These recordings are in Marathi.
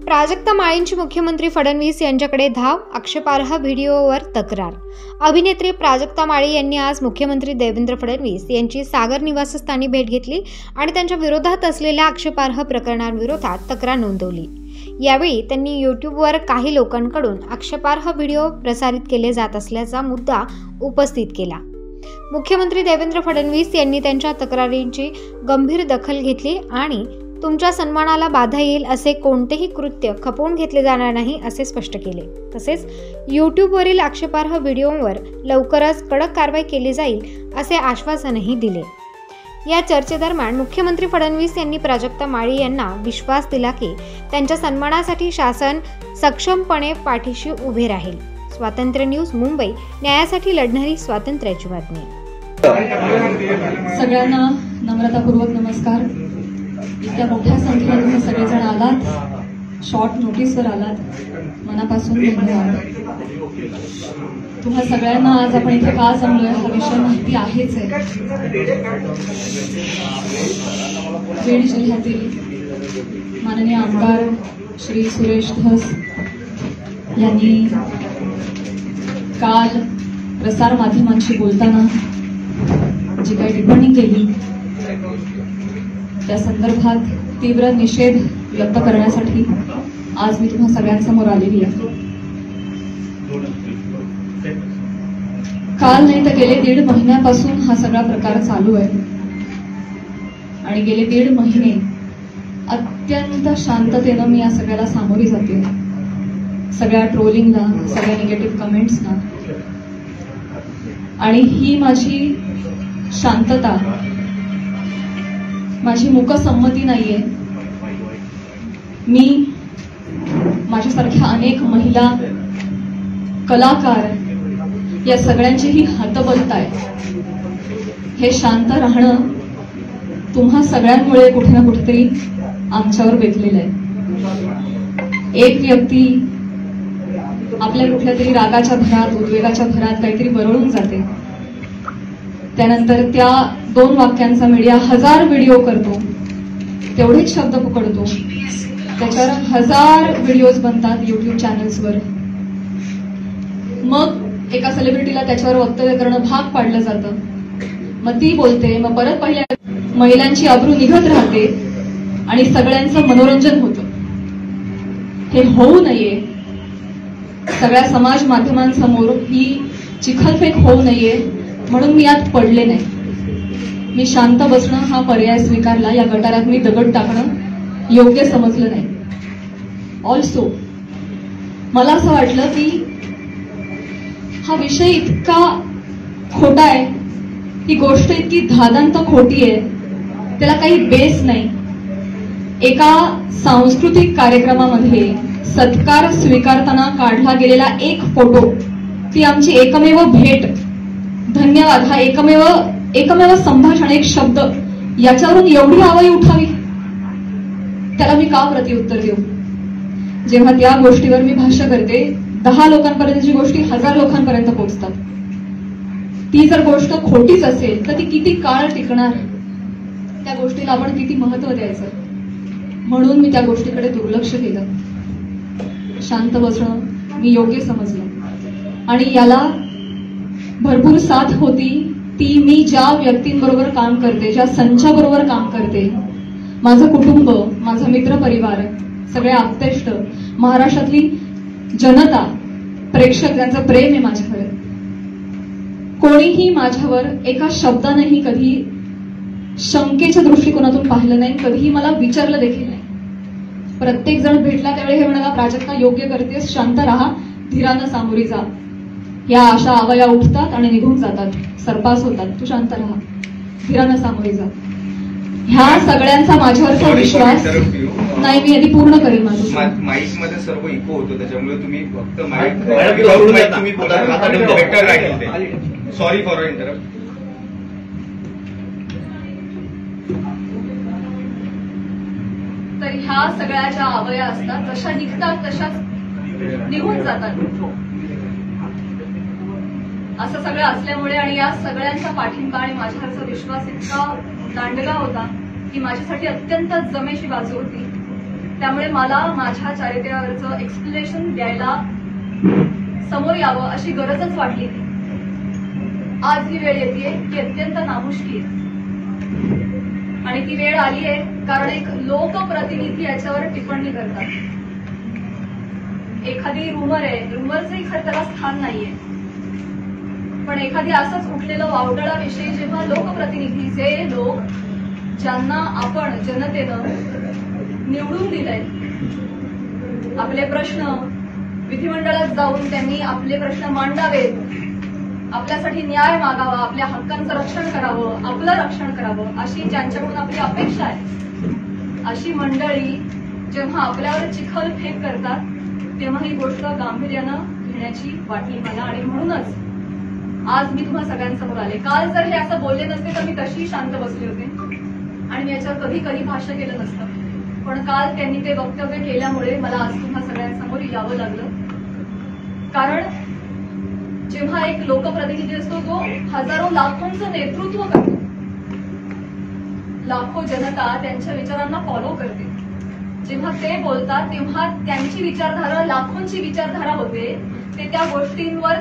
प्राजक्ता माळींची मुख्यमंत्री फडणवीस यांच्याकडे धाव, आक्षेपार्ह व्हिडिओवर तक्रार। अभिनेत्री प्राजक्ता माळी यांनी आज मुख्यमंत्री देवेंद्र फडणवीस यांची सागर निवासस्थानी भेट घेतली आणि त्यांच्या विरोधात असलेल्या आक्षेपार्ह प्रकरणांविरोधात तक्रार नोंदवली। यावेळी त्यांनी यूट्यूबवर काही लोकांकडून आक्षेपार्ह व्हिडिओ प्रसारित केले जात असल्याचा मुद्दा उपस्थित केला। मुख्यमंत्री देवेंद्र फडणवीस यांनी त्यांच्या तक्रारींची गंभीर दखल घेतली आणि तुमच्या सन्मानाला बाधा येईल असे कोणतेही कृत्य खपवून घेतले जाणार नाही असे स्पष्ट केले। तसेच यूट्यूबवरील आक्षेपार्ह व्हिडिओवर लवकरच कडक कारवाई केली जाईल असे आश्वासनही दिले। या चर्चेदरम्यान मुख्यमंत्री फडणवीस यांनी प्राजक्ता माळी यांना विश्वास दिला की त्यांच्या सन्मानासाठी शासन सक्षमपणे पाठीशी उभे राहील। स्वातंत्र्य न्यूज मुंबई, न्यायासाठी लढणारी स्वातंत्र्याची बातमी। सगळ्यांना नम्रतापूर्वक नमस्कार। इतक्या मोठ्या संख्येने तुम्ही सगळेजण आलात, शॉर्ट नोटीसवर आलात, मनापासून धन्यवाद। तुम्हा सगळ्यांना आज आपण इथे का जमलोय हा विषय माहिती आहेच आहे। बीड जिल्ह्यातील माननीय आमदार श्री सुरेश धस यांनी काल प्रसार माध्यमांशी बोलताना जी काही टिप्पणी केली त्या संदर्भात तीव्र निषेध व्यक्त करण्यासाठी आज मी तुम्हा सगळ्यांसमोर आलेली आहे। काल नाही तर गेले 1.5 महिन्यापासून हा सगळा प्रकार चालू आहे आणि गेले 1.5 महिने अत्यंत शांततेनं मी या सगळ्याला सामोरी जाते, सगळ्या ट्रोलिंगला, सगळ्या निगेटिव्ह कमेंट्सना। आणि ही माझी शांतता, माझी मूकसंमती नाहीये। मी माझ्यासारख्या अनेक महिला, कलाकार या सगळ्यांची ही हतबलता आहे। हे शांत राहणं तुम्हा सगळ्यांमुळे कुठे ना कुठेतरी आमच्यावर बेतलेलं आहे। एक व्यक्ती आपल्या कुठल्या तरी रागाच्या भरात, उद्वेगाच्या भरात काहीतरी बरळून जाते, त्यानंतर त्या 2 वाक्यांचा मीडिया 1000 व्हिडिओ करतो, तेवढेच शब्द पकडतो, त्याच्यावर 1000 व्हिडिओज बनतात युट्यूब चॅनल्सवर। मग एका सेलिब्रिटीला त्याच्यावर वक्तव्य करणं भाग पाडलं जातं, मग ती बोलते, मग परत पहिल्या महिलांची अब्रू निघत राहते आणि सगळ्यांचं मनोरंजन होतं। हे होऊ नये, सगळ्या समाज माध्यमांसमोर ही चिखलफेक होऊ नये म्हणून मी यात पडले नाही। मी शांत बसणं हा पर्याय स्वीकारला, या गटारात मी दगड टाकणं योग्य समजलं नाही। ऑल्सो मला असं वाटलं की हा विषय इतका खोटा आहे, ही गोष्ट इतकी धादांत खोटी आहे, त्याला काही बेस नाही। एका सांस्कृतिक कार्यक्रमामध्ये सत्कार स्वीकारताना काढला गेलेला एक फोटो, ती आमची एकमेव भेट, धन्यवाद, हा एकमेव संभाषण, एक शब्द, याच्यावरून एवढी आवई उठावी, त्याला मी का प्रत्युत्तर देऊ? जेव्हा त्या गोष्टीवर मी भाष्य करते, 10 लोकांपर्यंतची गोष्टी 1000 लोकांपर्यंत पोहोचतात। ती जर गोष्ट खोटीच असेल तर ती किती काळ टिकणार, त्या गोष्टीला आपण किती महत्व द्यायचं? म्हणून मी त्या गोष्टीकडे दुर्लक्ष केलं। शांत बसणं मी योग्य समजलं आणि याला भरपूर साथ होती ती मी ज्या व्यक्तींबरोबर काम करते, ज्या संचाबरोबर काम करते, माझं कुटुंब, माझा मित्रपरिवार, सगळे आप्तेष्ट, महाराष्ट्रातली जनता, प्रेक्षक ज्यांचं प्रेम आहे माझ्यावर। कोणीही माझ्यावर एका शब्दानेही कधी शंकेच्या दृष्टिकोनातून पाहिलं नाही, कधीही मला विचारलं देखील नाही। प्रत्येक जण भेटला त्यावेळी हे म्हणाला, प्राजक्ता योग्य करतेस, शांत राहा, धीरानं सामोरी जा। या अशा आवया उठतात आणि निघून जातात, सरपास होतात, तू शांत राहा, धीरानं सामोरी जा। ह्या सगळ्यांचा माझ्यावरचा विश्वास नाही, मी आधी पूर्ण करेन माझं। माईक मध्ये सर्व इको होतो, त्याच्यामुळे तुम्ही फक्त सॉरी फॉर इंटरप्ट। तर ह्या सगळ्या ज्या आवया असतात जशा निघतात तशाच निघून जातात। असं सगळं असल्यामुळे आणि या सगळ्यांचा पाठिंबा आणि माझ्यावरचा विश्वास इतका दांडगा होता की माझ्यासाठी अत्यंत जमेची बाजू होती. त्यामुळे मला माझ्या चारित्र्यावरचं एक्सप्लेनेशन द्यायला समोर यावं अशी गरजच वाटली. आज ही वेळ येते ती अत्यंत नामुष्की आहे आणि ती वेळ आली आहे कारण एक लोकप्रतिनिधी याच्यावर टिप्पणी करतात. एखादी रुमर आहे, रुमरचंही खरं त्याला स्थान नाहीये, पण एखादी असंच उठलेलं वावटळाविषयी जेव्हा लोकप्रतिनिधी, जे लोक ज्यांना आपण जनतेनं निवडून दिलंय, आपले प्रश्न विधिमंडळात जाऊन त्यांनी आपले प्रश्न मांडावेत, आपल्यासाठी न्याय मागावा, आपल्या हक्कांचं रक्षण करावं, आपलं रक्षण करावं, अशी ज्यांच्याकडून आपली अपेक्षा आहे, अशी मंडळी जेव्हा आपल्यावर चिखल फेक करतात तेव्हा ही गोष्ट गांभीर्यानं घेण्याची वाटली मला. आणि म्हणूनच आज मी तुम्हा सगळ्यांसमोर आले. काल जर हे असं बोलले नसते तर मी तशी शांत बसले होते आणि मी याच्यावर कधी भाष्य केलं नसतं. पण काल त्यांनी ते वक्तव्य केल्यामुळे मला आज तुम्हा सगळ्यांसमोर यावं लागलं. कारण जेव्हा एक लोकप्रतिनिधी असतो जो हजारो लाखोंचं नेतृत्व करतो, लाखो जनता त्यांच्या विचारांना फॉलो करते, जेव्हा ते बोलतात तेव्हा त्यांची विचारधारा लाखोंची विचारधारा होते, ते त्या गोष्टींवर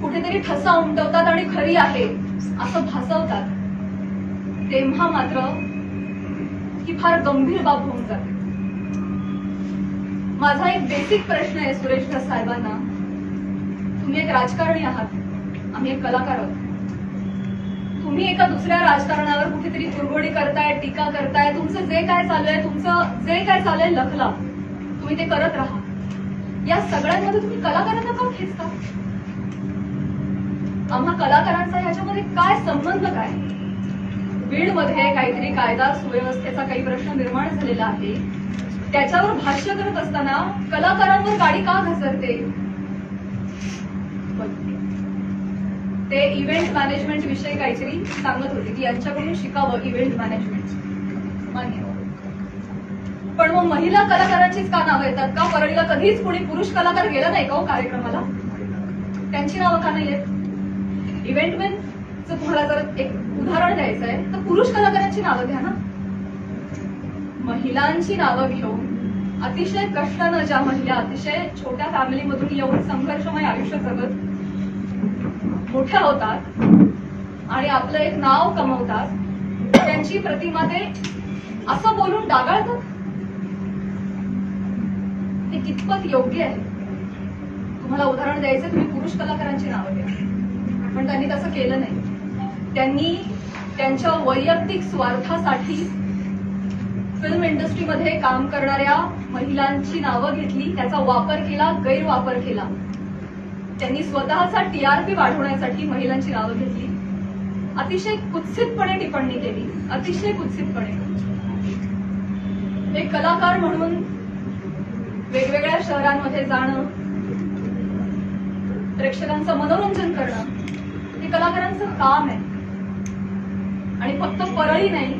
कुठेतरी ठसा उमटवतात आणि खरी आहे असं भासवतात, तेव्हा मात्र ही फार गंभीर बाब होऊन जाते. माझा एक बेसिक प्रश्न आहे सुरेश धस साहेबांना. तुम्ही एक राजकारणी आहात, आम्ही एक कलाकार आहोत. तुम्ही एका दुसऱ्या राजकारणावर कुठेतरी कुरघोडी करताय, टीका करताय, तुमचं जे काय चालू आहे, तुमचं जे काय चालू आहे लखला, तुम्ही ते करत राहा. या सगळ्यांमध्ये तुम्ही कलाकारांना का खेचता? आम्हा कलाकारांचा ह्याच्यामध्ये काय संबंध? काय बीडमध्ये काहीतरी कायदा सुव्यवस्थेचा काही प्रश्न निर्माण झालेला आहे, त्याच्यावर भाष्य करत असताना कलाकारांवर गाडी का घसरते? ते इव्हेंट मॅनेजमेंट विषयी काहीतरी सांगत होते की यांच्याकडून शिकावं इव्हेंट मॅनेजमेंट. मान्य, पण मग महिला कलाकारांचीच का नावं येतात? का परळीला कधीच कोणी पुरुष कलाकार गेला नाही का हो कार्यक्रमाला? त्यांची नावं का नाही येत? इव्हेंटमॅनचं तुम्हाला जर एक उदाहरण द्यायचं आहे तर पुरुष कलाकारांची नावं घ्या ना. महिलांची नावं घेऊन अतिशय कष्टानं ज्या महिला अतिशय छोट्या फॅमिलीमधून येऊन संघर्षमय आयुष्य जगत मोठ्या होतात आणि आपलं एक नाव कमवतात, त्यांची प्रतिमा ते असं बोलून डागाळतात. हे कितपत योग्य आहे? तुम्हाला उदाहरण द्यायचं, तुम्ही पुरुष कलाकारांची नावं घ्या, पण त्यांनी तसं केलं नाही. त्यांनी त्यांच्या वैयक्तिक स्वार्थासाठी फिल्म इंडस्ट्रीमध्ये काम करणाऱ्या महिलांची नावं घेतली, त्याचा वापर केला, गैरवापर केला. त्यांनी स्वतःचा टीआरपी वाढवण्यासाठी महिलांची नावं घेतली, अतिशय कुत्सितपणे टिप्पणी केली, अतिशय कुत्सितपणे. एक कलाकार म्हणून वेगवेगळ्या शहरांमध्ये जाणं, प्रेक्षकांचं मनोरंजन करणं हे कलाकारांचं काम आहे. आणि फक्त परळी नाही,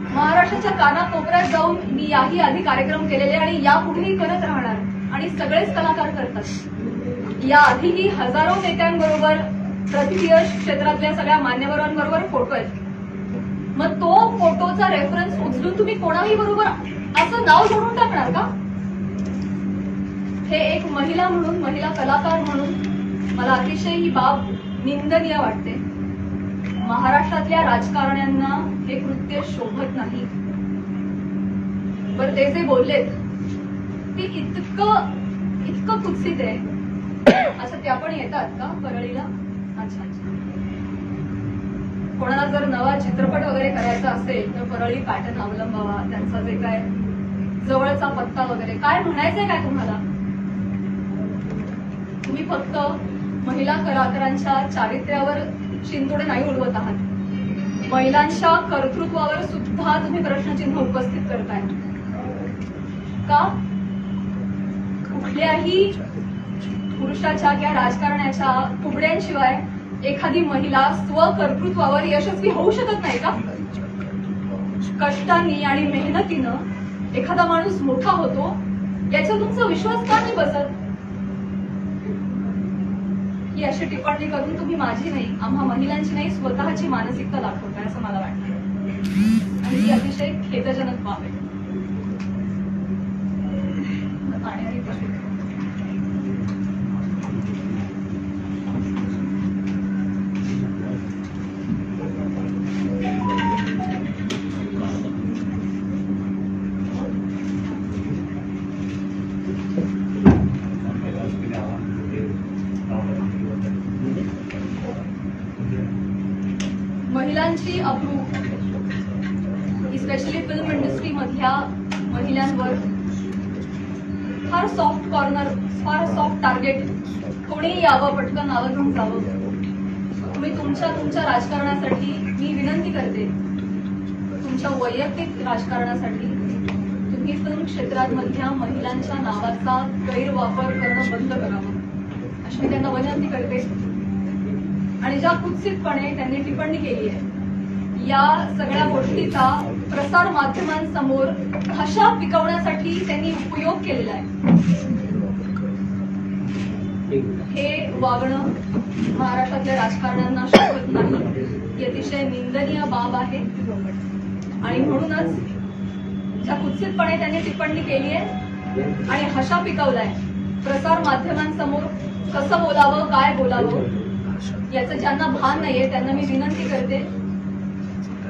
महाराष्ट्राच्या कानाकोपऱ्यात जाऊन मी याही आधी कार्यक्रम केलेले आणि यापुढेही करत राहणार आणि सगळेच कलाकार करतात. या आधीही हजारो नेत्यांबरोबर, राजकीय क्षेत्रातल्या सगळ्या मान्यवरांबरोबर फोटो आहेत. मग तो फोटोचा रेफरन्स उचलून तुम्ही कोणाही बरोबर असं नाव जोडून टाकणार का? हे एक महिला म्हणून, महिला कलाकार म्हणून मला अतिशय ही बाब निंदनीय वाटते. महाराष्ट्रातल्या राजकारण्यांना हे कृत्य शोभत नाही. बरं, ते जे बोललेत ते इतकं कुत्सित आहे. अच्छा, त्या पण येतात का परळीला? अच्छा, कोणाला जर नवा चित्रपट वगैरे करायचा असेल तर परळी पॅटर्न अवलंबावा, त्यांचा जे काय जवळचा पत्ता वगैरे. काय म्हणायचंय काय तुम्हाला? तुम्ही फक्त महिला कलाकारांच्या चारित्र्यावर शिंतोडे नाही उडवत आहात, महिलांच्या कर्तृत्वावर सुद्धा तुम्ही प्रश्नचिन्ह उपस्थित करताय. का? कुठल्याही पुरुषाच्या किंवा राजकारण्याच्या तुकड्यांशिवाय एखादी महिला स्वकर्तृत्वावर यशस्वी होऊ शकत नाही का? कष्टांनी आणि मेहनतीनं एखादा माणूस मोठा होतो, याचा तुमचा विश्वास का नाही बसत? की अशी टिप्पणी करून तुम्ही माझी नाही, आम्हा महिलांची नाही, स्वतःची मानसिकता दाखवताय असं मला वाटतं आणि ही अतिशय खेदजनक बाब आहे. पाण्याची पिशवी. महिलांची अब्रू, स्पेशली फिल्म इंडस्ट्री मधल्या महिलांवर फार सॉफ्ट कॉर्नर, फार सॉफ्ट टार्गेट कोणीही यावं, पटकन नावं घेऊन जावं. तुम्ही तुमच्या राजकारणासाठी मी विनंती करते, तुमच्या वैयक्तिक राजकारणासाठी तुम्ही फिल्म क्षेत्रात मधल्या महिलांच्या नावाचा गैरवापर करणं बंद करावं अशी मी त्यांना विनंती करते. आणि ज्या कुत्सितपणे त्यांनी टिप्पणी केली आहे, या सगळ्या गोष्टीचा प्रसार माध्यमांसमोर भाषा पिकवण्यासाठी त्यांनी उपयोग केलेला आहे. हे वागणं महाराष्ट्रातल्या राजकारण्यांना शोभत नाही. ही अतिशय निंदनीय बाब आहे आणि म्हणूनच ज्या कुत्सितपणे त्यांनी टिप्पणी केली आहे आणि हशा पिकवलाय, प्रसार माध्यमांसमोर कसं बोलावं, काय बोलावं याचं ज्यांना भान नाहीये त्यांना मी विनंती करते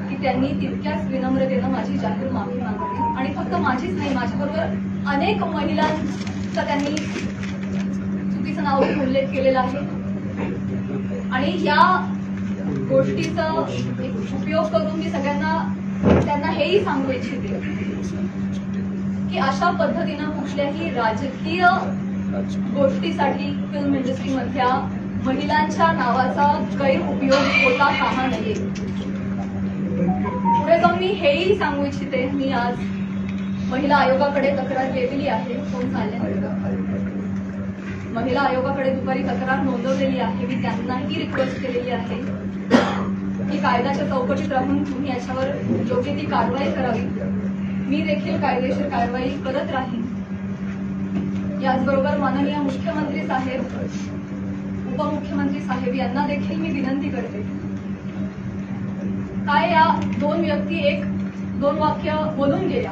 की त्यांनी तितक्याच विनम्रतेनं माझी जाहीर माफी मागावी. आणि फक्त माझीच नाही, माझ्याबरोबर अनेक महिलांचा त्यांनी चुकीचं नाव उल्लेख केलेला आहे आणि या गोष्टीचा उपयोग करून मी त्यांना हेही सांगू इच्छिते की अशा पद्धतीनं कुठल्याही राजकीय गोष्टीसाठी फिल्म इंडस्ट्रीमधल्या महिलांच्या नावाचा गैरउपयोग होता कामा नये. पुढे जाऊन मी हेही सांगू इच्छिते, मी आज महिला आयोगाकडे तक्रार केलेली आहे. फोन चालले, महिला आयोगाकडे दुपारी तक्रार नोंदवलेली आहे. मी त्यांनाही रिक्वेस्ट केलेली आहे की कायद्याच्या चौकटीत राहून तुम्ही याच्यावर योग्य ती कारवाई करावी. मी देखील कायदेशीर कारवाई करत राहीन. याचबरोबर माननीय मुख्यमंत्री साहेब, उपमुख्यमंत्री साहेब यांना देखील मी विनंती करते, काय या दोन व्यक्ती दोन वाक्य बोलून गेल्या,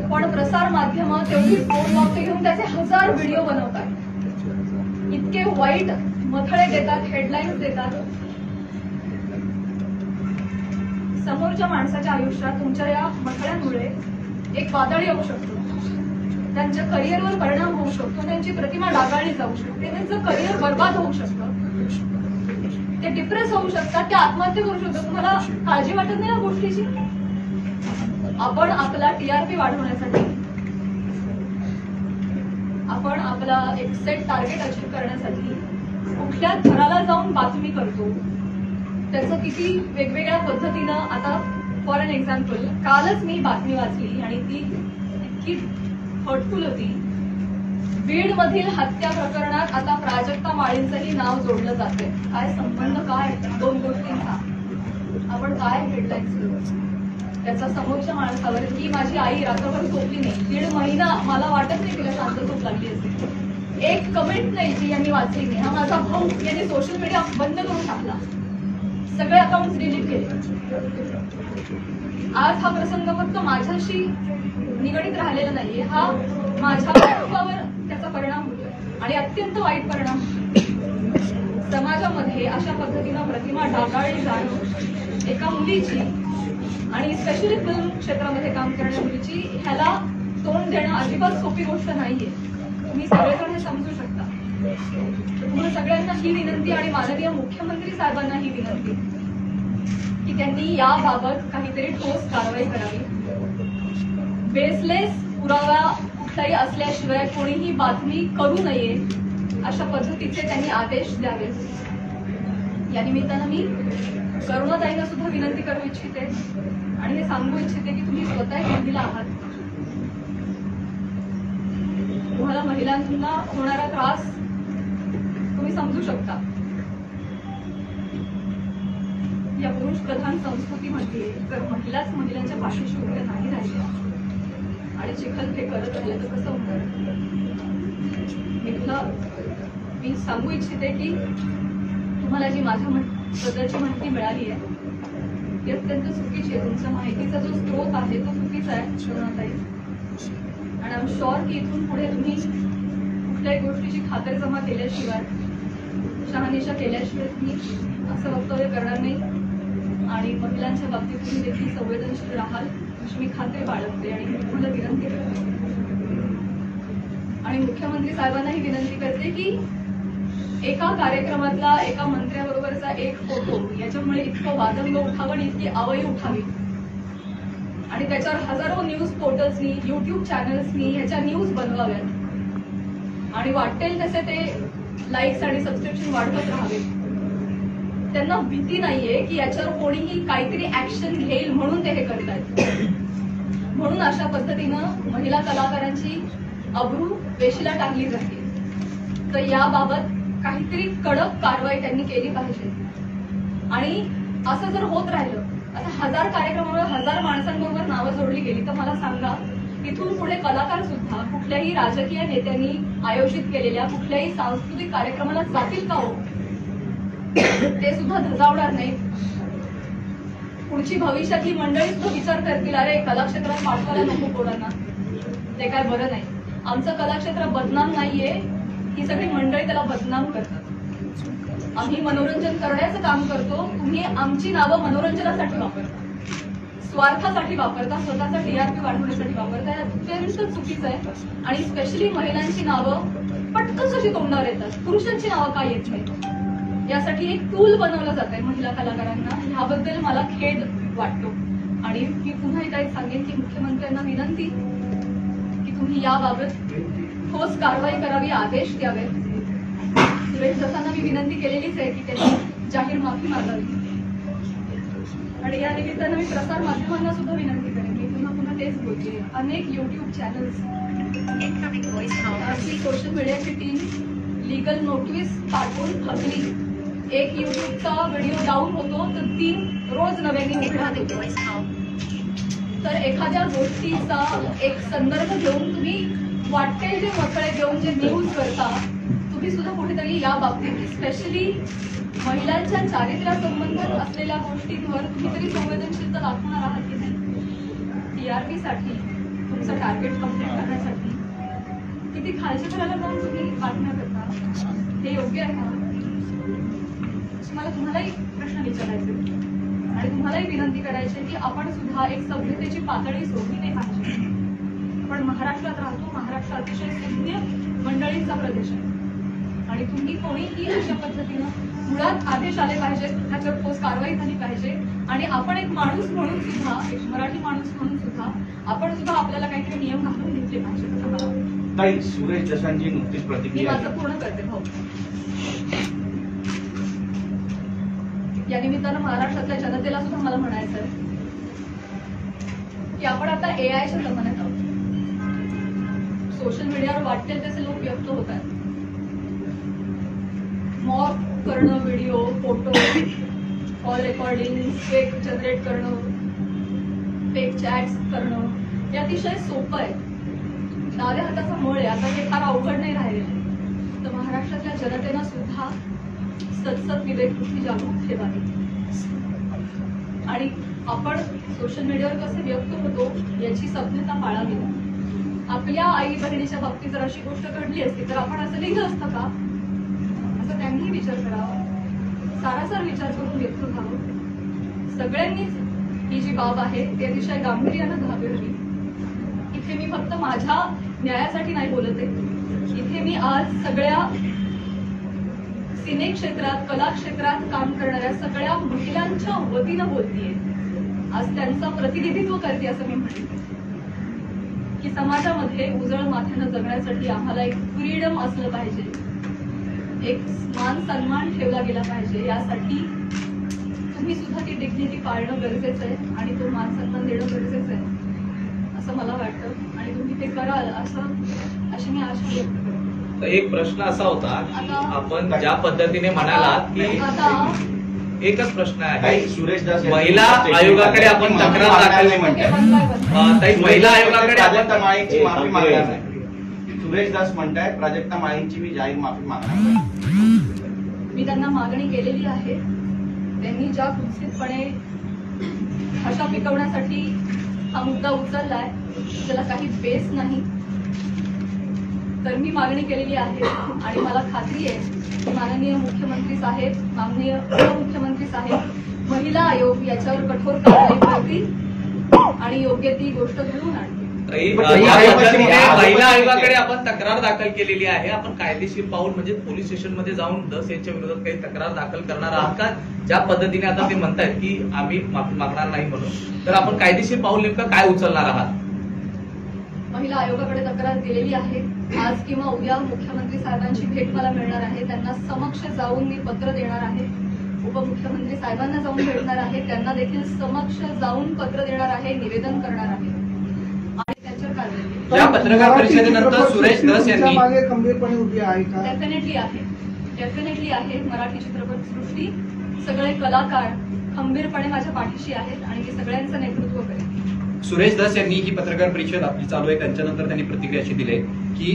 पण प्रसार माध्यम तेवढी दोन वाक्य घेऊन त्याचे 1000 व्हिडिओ बनवतात, इतके वाईट मथळे देतात, हेडलाईन्स देतात. समोरच्या माणसाच्या आयुष्यात तुमच्या या मथळ्यांमुळे एक वादळ येऊ शकतो, त्यांच्या करिअरवर परिणाम होऊ शकतो, त्यांची प्रतिमा डागाळली जाऊ शकते, त्यांचं करिअर बर्बाद होऊ शकतं, ते डिप्रेस होऊ शकतात, ते आत्महत्या करू शकतात. तुम्हाला काळजी वाटत नाही या गोष्टीची? आपण आपला टीआरपी वाढवण्यासाठी, आपण आपला एक सेट टार्गेट अचीव्ह करण्यासाठी कुठल्या थराला जाऊन बातमी करतो, त्याचं किती वेगवेगळ्या पद्धतीनं. आता फॉर एन एक्झाम्पल, कालच मी बातमी वाचली आणि ती इतकी हर्टफुल होती. बीड मधील हत्या प्रकरणात आता प्राजक्ता माळींचंही नाव जोडलं जातंय. काय संबंध, काय दोन गोष्टींचा? आपण काय हेडलाईन्स करू त्याचा समोरच्या माणसावर. की माझी आई रात्रभर झोपली नाही, 1.5 महिना, मला वाटत नाही तिला शांत झोप लागली असेल. एक कमेंट नाही जी यांनी वाचली नाही. हा माझा भाऊ यांनी सोशल मीडिया बंद करून टाकला, सगळे अकाउंट डिलीट केले. आज हा प्रसंग फक्त माझ्याशी निगडीत राहिलेला नाहीये, हा माझ्या कुटुंबावर त्याचा परिणाम होतो आणि अत्यंत वाईट परिणाम होतो. समाजामध्ये अशा पद्धतीनं प्रतिमा डागाळली जाणं एका मुलीची आणि स्पेशली फिल्म क्षेत्रामध्ये काम करणाऱ्या मुलीची, ह्याला तोंड देणं अजिबात सोपी गोष्ट नाहीये. तुम्ही सगळेजण हे समजू शकता. तुम्हाला सगळ्यांना ही विनंती आणि माननीय मुख्यमंत्री साहेबांना ही विनंती की त्यांनी याबाबत काहीतरी ठोस कारवाई करावी. बेसलेस पुरावा कुठलाही असल्याशिवाय कोणीही बातमी करू नये अशा पद्धतीचे त्यांनी आदेश द्यावे. या निमित्तानं मी करुणाताईंना सुद्धा विनंती करू इच्छिते आणि हे सांगू इच्छिते की तुम्ही स्वतः हिंदीला आहात. तुम्हाला महिलांना होणारा त्रास तुम्ही समजू शकता. या पुरुष प्रधान संस्कृतीमध्ये जर महिलाच महिलांच्या पाठीशी उभ्या नाही राहिल्या आणि चिखल हे करत राहिलं तर कसं होणार? मी तुला मी सांगू इच्छिते की तुम्हाला जी माझ्याबद्दलची माहिती मिळाली आहे ती अत्यंत चुकीची आहे. तुमच्या माहितीचा जो स्रोत आहे तो चुकीचा आहे शोभनाताई. आणि आय एम शुअर की इथून पुढे तुम्ही कुठल्याही गोष्टीची खातरजमा केल्याशिवाय, शहानिशा केल्याशिवाय तुम्ही असं वक्तव्य करणार नाही. आणि महिलांच्या बाबतीत तुम्ही देखील संवेदनशील राहाल अशी मी खात्री बाळगते आणि तुम्हाला विनंती करते. आणि मुख्यमंत्री साहेबांनाही विनंती करते की एका कार्यक्रमातला एका मंत्र्याबरोबरचा एक फोटो याच्यामुळे इतकं वादंग उठावं आणि इतकी आवई उठावी आणि त्याच्यावर हजारो न्यूज पोर्टल्सनी, युट्यूब चॅनल्सनी ह्याच्या न्यूज बनवाव्यात आणि वाटेल तसे ते लाईक्स आणि सबस्क्रिप्शन वाढवत राहावे. त्यांना भीती नाहीये की याच्यावर कोणीही काहीतरी ऍक्शन घेईल म्हणून ते हे करतायत. म्हणून अशा पद्धतीनं महिला कलाकारांची अब्रू वेशीला टाकली जाते. तर याबाबत काहीतरी कडक कारवाई त्यांनी केली पाहिजे. आणि असं जर होत राहिलं, आता 1000 कार्यक्रमावर 1000 माणसांबरोबर नावं जोडली गेली तर मला सांगा इथून पुढे कलाकार सुद्धा कुठल्याही राजकीय नेत्यांनी आयोजित केलेल्या कुठल्याही सांस्कृतिक कार्यक्रमाला जातील का हो? ते सुद्धा धजावणार नाही. पुढची भविष्यातली मंडळी सुद्धा विचार करतील, अरे कलाक्षेत्रात पाठवायला नको कोणाला, ते काय बरं नाही. आमचं कलाक्षेत्र बदनाम नाहीये, ही सगळी मंडळी त्याला बदनाम करतात. आम्ही मनोरंजन करण्याचं काम करतो, तुम्ही आमची नावं मनोरंजनासाठी वापरता, स्वार्थासाठी वापरता, स्वतःचा टीआरपी वाढवण्यासाठी वापरता. हे अत्यंत चुकीचं आहे. आणि स्पेशली महिलांची नावं पटकन कशी तोंडावर येतात, पुरुषांची नावं काय येत नाही. यासाठी एक टूल बनवलं जात आहे महिला कलाकारांना. ह्याबद्दल मला खेद वाटतो. आणि मी पुन्हा एकदा सांगेन की मुख्यमंत्र्यांना विनंती की तुम्ही याबाबत ठोस कारवाई करावी, आदेश द्यावे. सुरेश दसांना मी विनंती केलेलीच आहे की त्यांनी जाहीर माफी मागावी. आणि या निमित्तानं मी प्रसार माध्यमांना सुद्धा विनंती करेन. मी पुन्हा तेच बोलते, अनेक युट्यूब चॅनल्स, सोशल मीडियाची टीम लीगल नोटीस पाठवून थकली. एक युट्यूबचा व्हिडिओ डाऊन होतो तर 3 रोज नव्याने उघडा देतो. तर एखाद्या गोष्टीचा एक संदर्भ घेऊन तुम्ही वाटेल जे मसळे घेऊन जे न्यूज करता, तुम्ही सुद्धा कुठेतरी या बाबतीत स्पेशली महिलांच्या चारित्र्यासंबंधित असलेल्या गोष्टींवर तुम्ही तरी संवेदनशीलता दाखवणार आहात की नाही? टीआरपी साठी, तुमचं टार्गेट कंप्लीट करण्यासाठी किती खालच्या थराला जाऊन तुम्ही बातम्या करता, हे योग्य आहे का? मला तुम्हालाही प्रश्न विचारायचे आणि तुम्हालाही विनंती करायची की आपण सुद्धा एक सभ्यतेची पातळी सोडली नाही पाहिजे. आपण महाराष्ट्रात राहतो, महाराष्ट्र अतिशय सुज्ञ मंडळींचा प्रदेश आहे आणि तुम्ही कोणीही अशा पद्धतीनं मुळात आदेश आले पाहिजेत, त्याच्यावर ठोस कारवाई झाली पाहिजे. आणि आपण एक माणूस म्हणून सुद्धा, एक मराठी माणूस म्हणून सुद्धा आपण सुद्धा आपल्याला काहीतरी नियम घालून घेतले पाहिजे असं मला वाटतं. सुरेश दसांची नुकतीच प्रतिक्रिया, मी माझं पूर्ण करते भाऊ. या निमित्तानं महाराष्ट्रातल्या जनतेला सुद्धा मला म्हणायचं आहे की आपण आता एआयच्या जमान्यात आहोत. सोशल मीडियावर वाटेल तसे लोक व्यक्त होत आहेत. मॉक करणं, video, photo, call recording, fake generate करणं, फेक चॅट्स करणं हे अतिशय सोपं आहे. डाव्या हाताचा मळ आहे. आता हे फार अवघड नाही राहिलेलं. तर महाराष्ट्रातल्या जनतेनं सुद्धा सतसत विवेक बुद्धी जागृत ठेवावी. आणि आपण सोशल मीडियावर कसे व्यक्त होतो याची सभ्यता पाळावी. आपल्या आई बहिणीच्या बाबतीत जर अशी गोष्ट घडली असती तर आपण असं लिहिलं असतं का, असं त्यांनीही विचार करावा. सारासार विचार करून व्यक्त व्हावं. सगळ्यांनीच ही जी बाब आहे ती अतिशय गांभीर्यानं घ्यावी. इथे मी फक्त माझ्या न्यायासाठी नाही बोलत आहे. इथे मी आज सगळ्या सिने क्षेत्रात, कला क्षेत्रात काम करणाऱ्या सगळ्या महिलांच्या वतीनं बोलतीये. आज त्यांचं प्रतिनिधित्व करते असं मी म्हणते की समाजामध्ये उजळ माथ्यानं जगण्यासाठी आम्हाला एक फ्रीडम असलं पाहिजे, एक मान सन्मान ठेवला गेला पाहिजे. यासाठी तुम्ही सुद्धा ती डिग्निटी पाळणं गरजेचं आहे आणि तो मान सन्मान देणं गरजेचं आहे असं मला वाटतं. आणि तुम्ही ते कराल अशी मी आशा व्यक्त करते. एक प्रश्न असा होता, आपण ज्या पद्धतीने म्हणालात की एकच प्रश्न आहे, सुरेश दास महिला आयोगाकडे आपण तक्रार दाखल म्हणते, ताई, महिला आयोगाकडे आपण माफी मागणार नाही. सुरेश दास म्हणतायत प्राजक्ता माळींची मी जाहीर माफी मागणार. मी त्यांना मागणी केलेली आहे. त्यांनी ज्या कुत्सितपणे भाषा पिकवण्यासाठी हा मुद्दा उचललाय त्याला काही बेस नाही. तर मी मागणी केलेली आहे आणि मला खात्री आहे की माननीय मुख्यमंत्री साहेब, माननीय उपमुख्यमंत्री साहेब, महिला आयोग याच्यावर कठोर कारवाई करतील आणि योग्य ती गोष्ट घडवून आणतील. महिला आयोगाकडे आपण तक्रार दाखल केलेली आहे. आपण कायदेशीर पाऊल म्हणजे पोलीस स्टेशनमध्ये जाऊन दस यांच्या विरोधात काही तक्रार दाखल करणार आहात का? ज्या पद्धतीने आता ते म्हणतायत की आम्ही माफी मागणार नाही म्हणून, तर आपण कायदेशीर पाऊल नेमकं काय उचलणार आहात? महिला आयोगाकडे तक्रार दिलेली आहे. आज किंवा उद्या मुख्यमंत्री साहेबांची भेट मला मिळणार आहे. त्यांना समक्ष जाऊन मी पत्र देणार आहे. उपमुख्यमंत्री साहेबांना जाऊन भेटणार आहे. त्यांना देखील समक्ष जाऊन पत्र देणार आहे, निवेदन करणार आहे आणि त्यांच्यावर कारवाई. या पत्रकार परिषदेनंतर सुरेश धस यांनी मागे खंबीरपणे उभी आहे का? डेफिनेटली आहे. मराठी चित्रपट सृष्टी सगळे कलाकार खंबीरपणे माझ्या पाठीशी आहेत आणि मी सगळ्यांचं नेतृत्व करेन. सुरेश धस यांनी ही पत्रकार परिषद आपली चालू आहे त्यांच्यानंतर त्यांनी प्रतिक्रिया अशी दिली की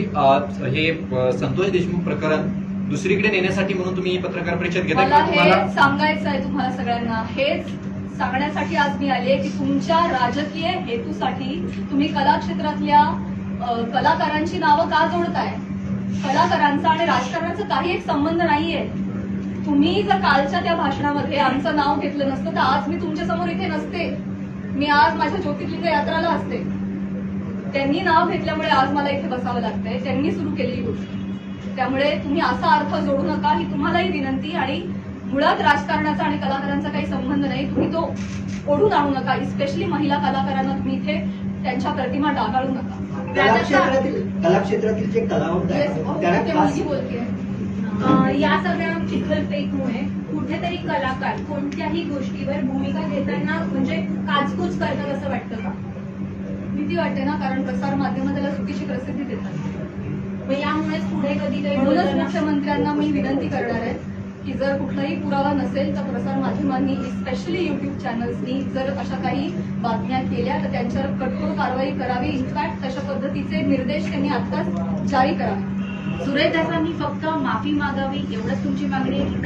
हे संतोष देशमुख प्रकरण दुसरीकडे नेण्यासाठी म्हणून तुम्ही ही पत्रकार परिषद घेता. मला हे सांगायचं आहे तुम्हाला सगळ्यांना. हेच सांगण्यासाठी आज मी आले की तुमच्या राजकीय हेतूसाठी तुम्ही कला क्षेत्रातल्या कलाकारांची नावं का जोडताय? कलाकारांचा आणि राजकारणाचा काही एक संबंध नाहीये. तुम्ही जर कालच्या त्या भाषणामध्ये आमचं नाव घेतलं नसतं तर आज मी तुमच्या समोर इथे नसते. मी आज माझ्या ज्योतिर्लिंग यात्राला असते. त्यांनी नाव घेतल्यामुळे आज मला इथे बसावं लागतंय. त्यांनी सुरू केलेली गोष्ट. त्यामुळे तुम्ही असा अर्थ जोडू नका ही तुम्हालाही विनंती. आणि मुळात राजकारणाचा आणि कलाकारांचा काही संबंध नाही. तुम्ही तो ओढून आणू नका. स्पेशली महिला कलाकारांना तुम्ही इथे त्यांच्या प्रतिमा डागाळू नका. कला क्षेत्रातील जे कलावंत मुलगी बोलते. या सगळ्या चिखलपेकमुळे कुठेतरी कलाकार कोणत्याही गोष्टीवर भूमिका घेताना म्हणजे काचकूच करतात असं वाटतं का? भीती वाटते ना, कारण प्रसार माध्यम त्याला चुकीची प्रसिद्धी देतात. मग यामुळेच पुढे कधी म्हणूनच मुख्यमंत्र्यांना मी विनंती करणार आहे की जर कुठलाही पुरावा नसेल तर प्रसार माध्यमांनी स्पेशली युट्यूब चॅनल्सनी जर अशा काही बातम्या केल्या तर त्यांच्यावर कठोर कारवाई करावी. इनफॅक्ट तशा पद्धतीचे निर्देश त्यांनी आत्ताच जारी करावे. सुरेश दासांनी फक्त माफी मागावी एवढंच तुमची मागणी आहे की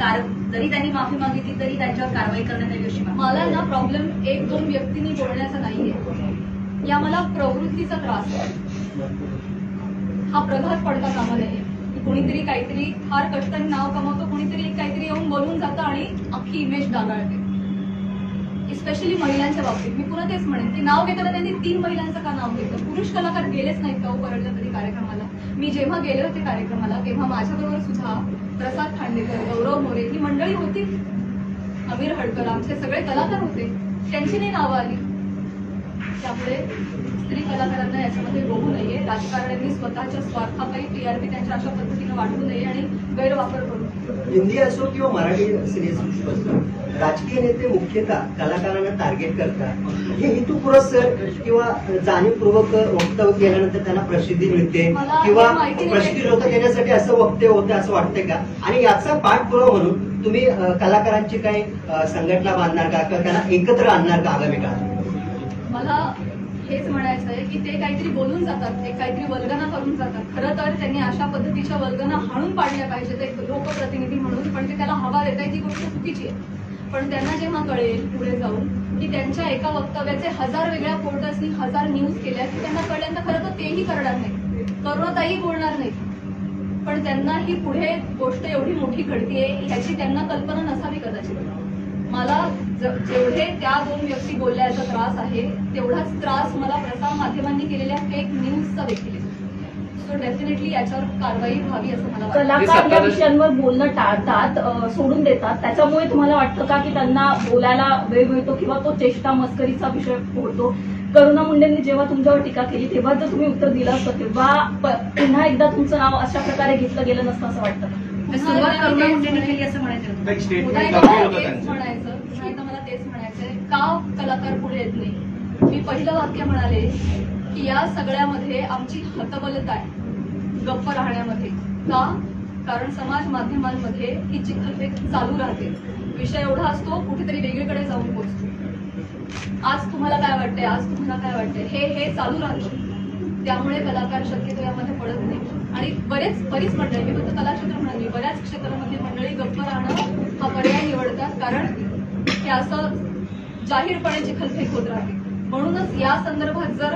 जरी त्यांनी माफी मागितली तरी त्यांच्यावर कारवाई करण्यात यावी अशी? मला ना प्रॉब्लेम 1-2 व्यक्तींनी बोलण्याचा नाहीये. या मला प्रवृत्तीचा त्रास आहे. हा प्रघात पडता कामा नये. कोणीतरी काहीतरी फार कष्टाने नाव कमावतो, कोणीतरी काहीतरी येऊन बोलून जातं आणि अख्खी इमेज डागाळते. स्पेशली महिलांच्या बाबतीत मी पुन्हा तेच म्हणेन की नाव घेताना त्यांनी 3 महिलांचं का नाव घेतलं? पुरुष कलाकार गेलेच नाहीत का परळल्या तरी कार्यक्रमाला? मी जेव्हा गेले होते कार्यक्रमाला तेव्हा माझ्याबरोबर सुद्धा प्रसाद खांडेकर, गौरव मोरे ही मंडळी होती. अमीर हडकर, आमचे सगळे कलाकार होते. त्यांची नाही नावं आली. त्यामुळे स्त्री कलाकारांना याच्यामध्ये रोवू नये. राजकारण्यांनी स्वतःच्या स्वार्थापायी टीआरपी त्यांच्या अशा पद्धतीने वाढवू नये आणि गैरवापर करू नये. हिंदी असो किंवा मराठी सिनेसृष्टी असो, राजकीय नेते मुख्यतः कलाकारांना टार्गेट करतात. हे हेतुपुरस्सर किंवा जाणीवपूर्वक वक्तव्य केल्यानंतर त्यांना प्रसिद्धी मिळते किंवा प्रसिद्धी लोक देण्यासाठी असं वक्तव्य होतं असं वाटतंय का? आणि याचा पाठपुरावा म्हणून तुम्ही कलाकारांची काही संघटना बांधणार का किंवा त्यांना एकत्र आणणार का आगामी काळात? मला हेच म्हणायचं आहे की ते काहीतरी बोलून जातात, ते काहीतरी वल्गना करून जातात. खरं तर त्यांनी अशा पद्धतीच्या वल्गना हाणून पाडल्या पाहिजेत एक लोकप्रतिनिधी म्हणून. पण ते त्याला हवा देत आहे ती गोष्ट चुकीची आहे. पण त्यांना जेव्हा कळेल पुढे जाऊन की त्यांच्या एका वक्तव्याचे 1000 वेगळ्या पोर्टल्सनी 1000 न्यूज केल्या की त्यांना कळल्यानंतर खरं तर तेही करणार नाही, करुणाताई बोलणार नाही. पण त्यांना ही पुढे गोष्ट एवढी मोठी घडतीये ह्याची त्यांना कल्पना नसावी कदाचित. मला जेवढे त्या 2 व्यक्ती बोलल्याचा त्रास आहे तेवढाच त्रास मला प्रसार माध्यमांनी केलेल्या फेक न्यूजचा देखील आहे. सो डेफिनेटली याच्यावर कारवाई व्हावी असं मला वाटतं. कलाकार या विषयांवर बोलणं टाळतात, सोडून देतात. त्याच्यामुळे तुम्हाला वाटतं का की त्यांना बोलायला वेळ मिळतो किंवा तो चेष्टा मस्करीचा विषय होतो? करुणा मुंडेंनी जेव्हा तुमच्यावर टीका केली तेव्हा जर तुम्ही उत्तर दिलं असतं तेव्हा पुन्हा एकदा तुमचं नाव अशा प्रकारे घेतलं गेलं नसतं असं वाटतं का? सुरुवात करुणा मुंडेंनी केली असं म्हणायचं. मला तेच म्हणायचंय का कलाकार पुढे येत नाही. मी पहिलं वाक्य म्हणाले की या सगळ्यामध्ये आमची हतबलता आहे गप्प राहण्यामध्ये. का? कारण समाज माध्यमांमध्ये ही चिखलफेक चालू राहते. विषय एवढा असतो कुठेतरी वेगळीकडे जाऊन पोहोचतो. आज तुम्हाला काय वाटतंय, आज तुम्हाला काय वाटतंय, हे चालू राहतं. त्यामुळे कलाकार शक्यतो यामध्ये पडत नाही. आणि बरीच मंडळी, मी फक्त कलाक्षेत्र म्हणाली, बऱ्याच क्षेत्रामध्ये मंडळी गप्प राहणं हा पर्याय निवडतात, कारण हे असं जाहीरपणे चिखलफेक होत राहते. म्हणूनच या संदर्भात जर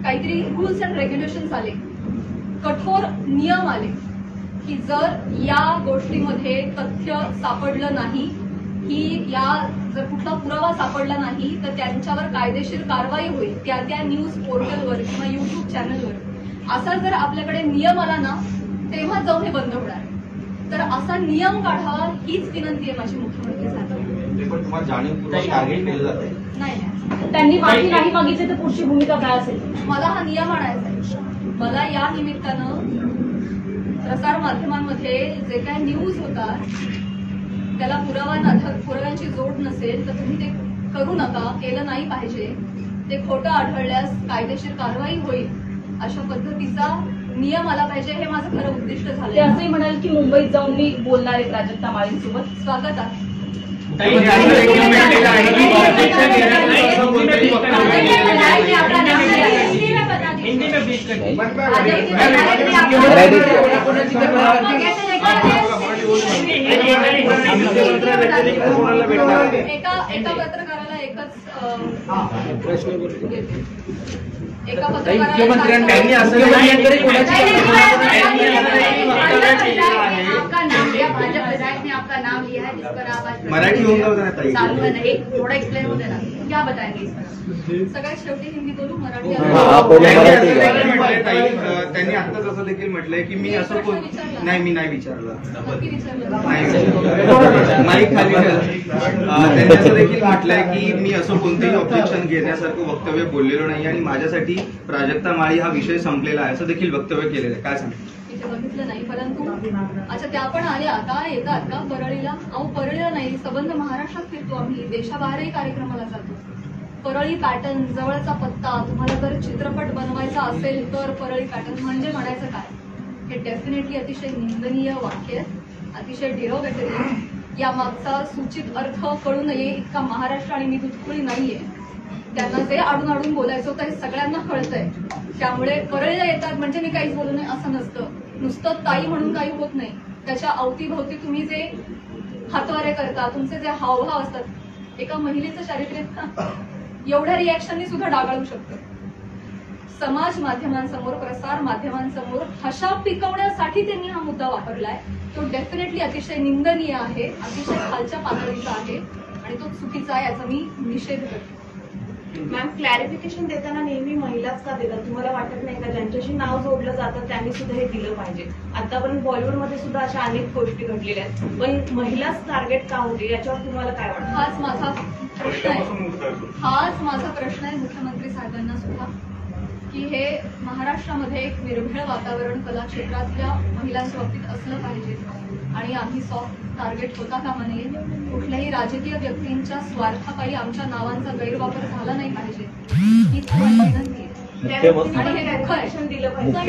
काहीतरी रूल्स अँड रेग्युलेशन्स आले, कठोर नियम आले, की जर या गोष्टीमध्ये तथ्य सापडलं नाही, की जर कुठला पुरावा सापडला नाही तर त्यांच्यावर कायदेशीर कारवाई होईल त्या न्यूज पोर्टलवर किंवा युट्यूब चॅनलवर, असा जर आपल्याकडे नियम आला ना तेव्हा जाऊन हे बंद होणार. तर असा नियम काढावा हीच विनंती आहे माझी मुख्यमंत्री साहेबांना. पण तुम्हाला जाणीवपूर्वक टार्गेट केलं जाते. नाही, त्यांनी माफी नाही मागितली तर पुढची भूमिका काय असेल? मला हा नियम आणायचा आहे. मला या निमित्तानं प्रसार माध्यमांमध्ये जे काय न्यूज होतात त्याला पुराव्यांची जोड नसेल तर तुम्ही ते करू नका, केलं नाही पाहिजे. ते खोटं आढळल्यास कायदेशीर कारवाई होईल अशा पद्धतीचा नियम आला पाहिजे, हे माझं खरं उद्दिष्ट ते झालं. असंही म्हणाल की मुंबईत जाऊन मी बोलणार आहे प्राजक्ता माळींसोबत. स्वागत आहे. एका पत्रकाराला एका पत्रकाराला आपका नाम लिया, भाजपा विधायक ने आपका नाम लिया है जिस पर आप आज मराठी होऊन जाऊ द्या ताई. चालू है नहीं, थोड़ा एक्सप्लेन हो देना, क्या बताएंगे इस पर? सगळ्यात शेवटी हिंदी बोलू, मराठी त्यांनी आत्ताच असं देखील म्हटलंय की मी असं कोण नाही, मी नाही विचारलं, नक्की विचारलं. नाही माईक खाली त्यांनी असं देखील म्हटलंय की मी असं कोणतेही ऑब्जेक्शन घेण्यासारखं वक्तव्य बोललेलो नाही आणि माझ्यासाठी प्राजक्ता माळी हा विषय संपलेला आहे असं देखील वक्तव्य केलेलं आहे. काय सांगता? तिथे बघितलं नाही, परंतु अच्छा त्या पण आल्या, आता येतात का परळीला? अहो परळीला नाही, संबंध महाराष्ट्रात फिरतो आम्ही, देशाबाहेरही कार्यक्रमाला जातो. परळी पॅटर्न, जवळचा पत्ता, तुम्हाला जर चित्रपट बनवायचा असेल तर परळी पॅटर्न म्हणजे म्हणायचं काय? हे डेफिनेटली अतिशय निंदनीय वाक्य, अतिशय डिरोगेटरी. या मागचा सूचित अर्थ कळू नये इतका महाराष्ट्र आणि मी दुधखुळी नाहीये. त्यांना जे आडून बोलायचं होतं हे सगळ्यांना कळतंय. त्यामुळे परळीला येतात म्हणजे मी काहीच बोलू नये असं नसतं. नुसतं ताई म्हणून काही होत नाही. त्याच्या अवतीभोवती तुम्ही जे हातवारे करता, तुमचे जे हावभाव असतात, एका महिलेचं चारित्र्य एवढ्या रिॲक्शननी सुद्धा डागाळू शकतं. समाज माध्यमांसमोर, प्रसार माध्यमांसमोर हशा पिकवण्यासाठी त्यांनी हा मुद्दा वापरलाय. तो डेफिनेटली अतिशय निंदनीय आहे, अतिशय खालच्या पातळीचा आहे आणि तो चुकीचा आहे, याचा मी निषेध करते. मॅम, क्लॅरिफिकेशन देताना नेहमी महिलाच का देतात? तुम्हाला वाटत नाही का ज्यांच्याशी नाव जोडलं जातं त्यांनी सुद्धा हे दिलं पाहिजे? आतापर्यंत बॉलिवूडमध्ये सुद्धा अशा अनेक गोष्टी घडलेल्या आहेत, पण महिलाच टार्गेट का होते याच्यावर तुम्हाला काय वाटतं? हाच माझा प्रश्न आहे मुख्यमंत्री साहेबांना सुद्धा, की हे महाराष्ट्रामध्ये एक निर्भीड वातावरण कला क्षेत्रातल्या महिलांच्या बाबतीत असलं पाहिजे आणि आम्ही सॉफ्ट टार्गेट होता कामा नये. कुठल्याही राजकीय व्यक्तींच्या स्वार्थापायी आमच्या नावांचा गैरवापर झाला नाही पाहिजे, हीच विनंती आहे.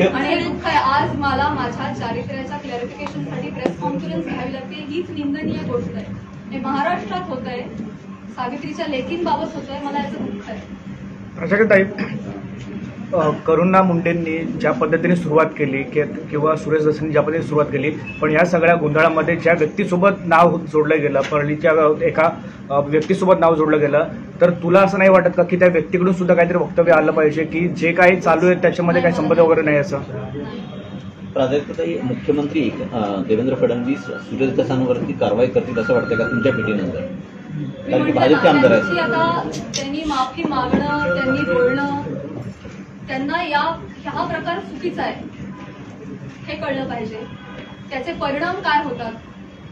आणि हे दुःख आहे, आज मला माझ्या चारित्र्याच्या क्लॅरिफिकेशनसाठी प्रेस कॉन्फरन्स घ्यावी लागते, हीच निंदनीय गोष्ट आहे. हे महाराष्ट्रात होत आहे, सावित्रीच्या लेकींबाबत होत आहे, मला याचं दुःख आहे. प्राजक्ताताई, करुणा मुंडेंनी ज्या पद्धतीने सुरुवात केली किंवा सुरेश दसांनी ज्या पद्धतीने सुरुवात केली, पण या सगळ्या गोंधळामध्ये ज्या व्यक्तीसोबत नाव जोडलं गेलं, परळीच्या एका व्यक्तीसोबत नाव जोडलं गेलं, तर तुला असं नाही वाटत का की त्या व्यक्तीकडून सुद्धा काहीतरी वक्तव्य आलं पाहिजे की जे काही चालू आहे त्याच्यामध्ये काही संबंध वगैरे नाही असं? प्राजक्ताताई, मुख्यमंत्री देवेंद्र फडणवीस सुरेश दसांवरती कारवाई करतील असं वाटतं का तुमच्या भेटीनंतर? कारण की भाजपचे आमदार आहेत. आता त्यांनी माफी मागणं, त्यांनी बोलणं, त्यांना हा प्रकार चुकीचा आहे हे कळलं पाहिजे. त्याचे परिणाम काय होतात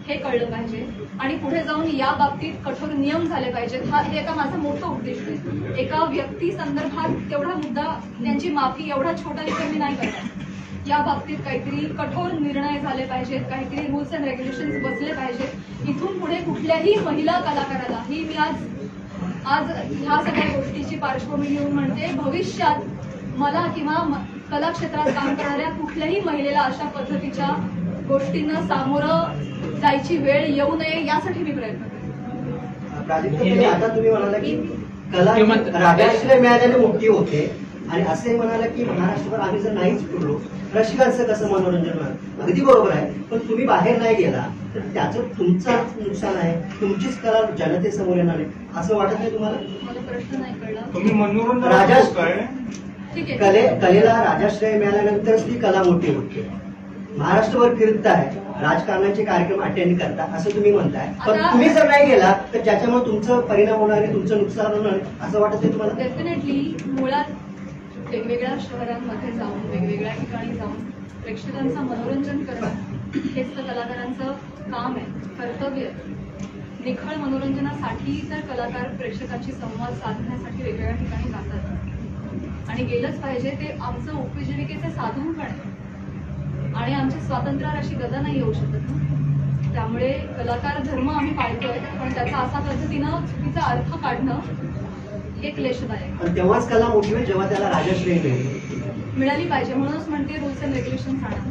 हे कळलं पाहिजे आणि पुढे जाऊन या बाबतीत कठोर नियम झाले पाहिजेत. हे एका माझं मोठं उद्दिष्ट आहे. एका व्यक्ती संदर्भात तेवढा मुद्दा, त्यांची माफी एवढा छोटा विषय मी नाही करणार. या बाबतीत काहीतरी कठोर निर्णय झाले पाहिजेत, काहीतरी रूल्स अँड रेग्युलेशन्स बसले पाहिजेत. इथून पुढे कुठल्याही महिला कलाकाराला, ही मी आज ह्या सगळ्या गोष्टीची पार्श्वभूमी घेऊन म्हणते, भविष्यात मला किंवा कला क्षेत्रात काम करणाऱ्या कुठल्याही महिलेला अशा पद्धतीच्या गोष्टींना सामोरं जायची वेळ येऊ नये यासाठी मी प्रयत्न करते. आता तुम्ही म्हणाला की कला राजाश्रय मिळाल्याने मोठी होते, आणि असंही म्हणाला की महाराष्ट्रभर आम्ही जर नाहीच फिरलो रसिकांचं कसं मनोरंजन होणार. अगदी बरोबर आहे, पण तुम्ही बाहेर नाही गेला तर त्याचं तुमचं नुकसान आहे, तुमचीच कला जनतेसमोर येणार आहे. असं वाटत नाही तुम्हाला? मला प्रश्न नाही कळला. तुम्ही मनोरंजन ठीक आहे. कलेला राजाश्रय मिळाल्यानंतरच ती कला मोठी होते. महाराष्ट्रभर फिरताय, राजकारणाचे कार्यक्रम अटेंड करता असं तुम्ही म्हणताय, पण तुम्ही जर नाही गेला तर ज्याच्यामुळे तुमचं परिणाम होणार आहे, तुमचं नुकसान होणार आहे असं वाटत नाही तुम्हाला? डेफिनेटली मुळात वेगवेगळ्या शहरांमध्ये जाऊन वेगवेगळ्या ठिकाणी जाऊन प्रेक्षकांचं मनोरंजन करणं हेच तर कलाकारांचं काम आहे, कर्तव्य आहे. निखळ मनोरंजनासाठी तर कलाकार प्रेक्षकांशी संवाद साधण्यासाठी वेगवेगळ्या ठिकाणी जातात आणि गेलंच पाहिजे. ते आमचं उपजीविकेचं साधन पण आहे आणि आमच्या स्वातंत्र्यावर अशी गदा नाही येऊ शकत ना. त्यामुळे कलाकार धर्म आम्ही पाळतोय, पण त्याचा असा पद्धतीनं चुकीचा अर्थ काढणं हे क्लेशदायक. पण तेव्हाच कला मोठी होईल जेव्हा त्याला राजश्रय मिळाली पाहिजे. म्हणूनच म्हणते रूल्स अँड रेग्युलेशन आणा.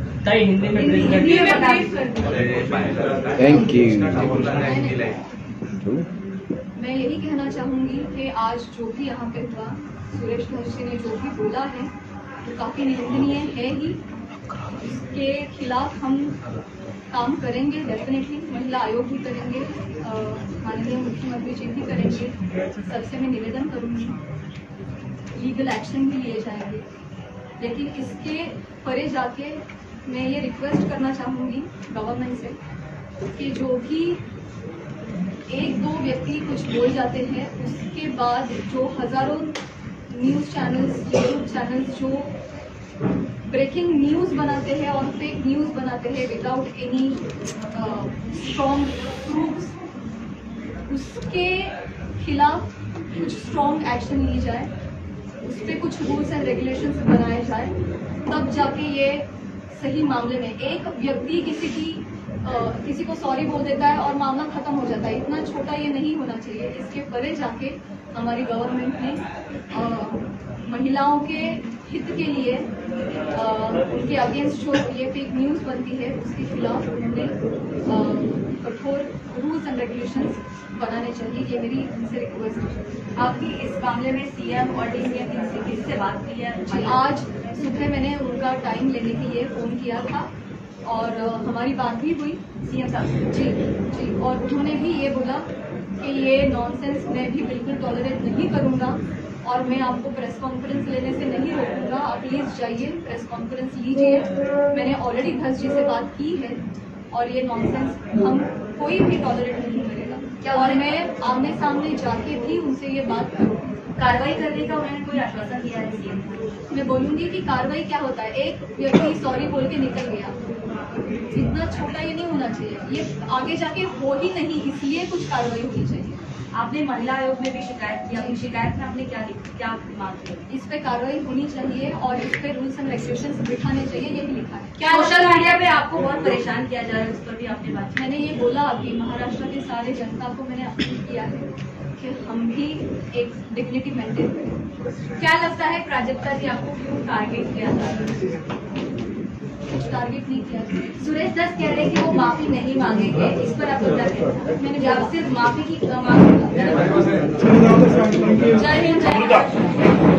मैं यही कहना चाहूंगी कि आज जो भी यहाँ पे हुआ, सुरेश धरसी ने जो भी बोला है वो काफी निंदनीय है ही. उसके खिलाफ हम काम करेंगे डेफिनेटली. महिला आयोग भी करेंगे, माननीय मुख्यमंत्री जी भी करेंगे. सबसे मैं निवेदन करूंगी, लीगल एक्शन भी लिए जाएंगे. लेकिन इसके परे जाके मैं ये रिक्वेस्ट करना चाहूंगी गवर्नमेंट से कि जो भी एक दो व्यक्ति कुछ बोल जाते हैं, उसके बाद जो हजारों न्यूज चैनल्स, यूट्यूब चैनल्स जो ब्रेकिंग न्यूज बनाते हैं और फेक न्यूज बनाते हैं विदाउट एनी स्ट्रॉन्ग प्रूफ्स, उसके खिलाफ कुछ स्ट्रॉन्ग एक्शन ली जाए, उस पर कुछ रूल्स एंड रेगुलेशंस बनाए जाए. तब जाके ये सही मामले में एक व्यक्ति किसी को सॉरी बोल देता है और मामला खत्म हो जाता है. इतना छोटा ये नहीं होना चाहिए. इसके परे जाके हमारी गवर्नमेंट ने महिलाओं के हित के लिए उनके अगेंस्ट जो ये फेक न्यूज बनती है उसके खिलाफ उन्होंने कठोर रूल्स एंड रेगुलेशंस बनाने चाहिए. ये मेरी उनसे रिक्वेस्ट है. आपकी इस मामले में सीएम और डीसीएम किससे बात की है? आज सुबह मैंने उनका टाइम लेने के लिए फोन किया था और हमारी बात भी हुई सीएम साहब जी. और उन्होंने भी ये बोला कि ये नॉनसेंस मैं भी बिल्कुल टॉलरेट नहीं करूंगा और मैं आपको प्रेस कॉन्फ्रेंस लेने से नहीं रोकूंगा. आप प्लीज जाइए, प्रेस कॉन्फ्रेंस लीजिए. मैंने ऑलरेडी धस जी से बात की है और ये नॉनसेंस हम कोई भी टॉलरेट नहीं करेगा. और मैं आमने सामने जाके भी उनसे ये बात करूँगी. कार्रवाई करने का उन्होंने कोई आश्वासन दिया है सीएम? मैं बोलूंगी कि कार्रवाई क्या होता है. एक व्यक्ति सॉरी बोल के निकल गया, इतना छोटा ये नहीं होना चाहिए. ये आगे जाके हो ही नहीं, इसलिए कुछ कार्रवाई होनी चाहिए. आपने महिला आयोग में भी शिकायत की, अपनी शिकायत में आपने क्या मांग की? इस पे कार्रवाई होनी चाहिए और इस पे रूल्स एंड रेगुलेशंस बिठाने चाहिए, ये भी लिखा है. क्या सोशल मीडिया पे आपको बहुत परेशान किया जा रहा है, उस पर भी आपने बात? मैंने ये बोला अभी, महाराष्ट्र के सारे जनता को मैंने अपील किया है कि हम भी एक डिग्निटी मेंटेन करें. क्या लगता है प्राजक्ता जी आपको क्यों टारगेट किया जा रहा है? कुछ टारगेट नहीं किया. सुरेश दत्त कह रहे हैं कि वो माफी नहीं मांगेंगे, इस पर आपको क्या कहना है? मैंने जब सिर्फ माफी की मांग. जय हिंद, जय भारत.